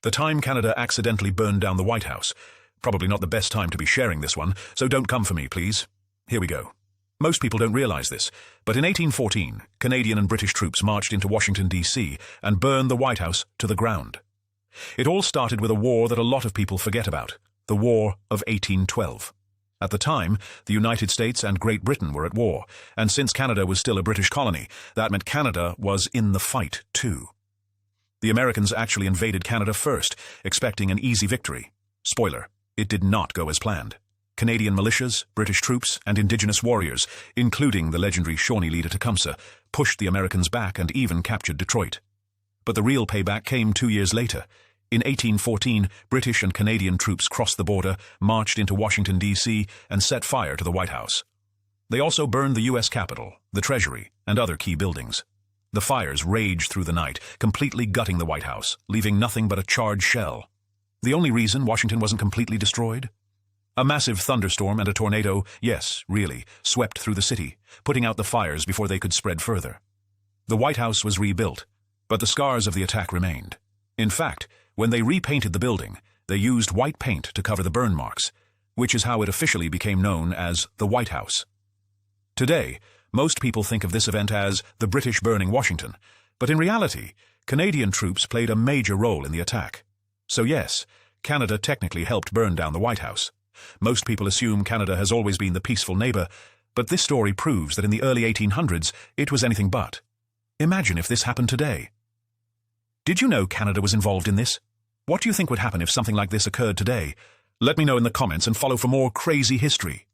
The time Canada accidentally burned down the White House. Probably not the best time to be sharing this one, so don't come for me, please. Here we go. Most people don't realize this, but in 1814, Canadian and British troops marched into Washington, D.C. and burned the White House to the ground. It all started with a war that a lot of people forget about, the War of 1812. At the time, the United States and Great Britain were at war, and since Canada was still a British colony, that meant Canada was in the fight too. The Americans actually invaded Canada first, expecting an easy victory. Spoiler, it did not go as planned. Canadian militias, British troops, and Indigenous warriors, including the legendary Shawnee leader Tecumseh, pushed the Americans back and even captured Detroit. But the real payback came 2 years later. In 1814, British and Canadian troops crossed the border, marched into Washington, D.C., and set fire to the White House. They also burned the U.S. Capitol, the Treasury, and other key buildings. The fires raged through the night, completely gutting the White House, leaving nothing but a charred shell. The only reason Washington wasn't completely destroyed? A massive thunderstorm and a tornado, yes, really, swept through the city, putting out the fires before they could spread further. The White House was rebuilt, but the scars of the attack remained. In fact, when they repainted the building, they used white paint to cover the burn marks, which is how it officially became known as the White House. Today, most people think of this event as the British burning Washington, but in reality, Canadian troops played a major role in the attack. So yes, Canada technically helped burn down the White House. Most people assume Canada has always been the peaceful neighbor, but this story proves that in the early 1800s, it was anything but. Imagine if this happened today. Did you know Canada was involved in this? What do you think would happen if something like this occurred today? Let me know in the comments and follow for more crazy history.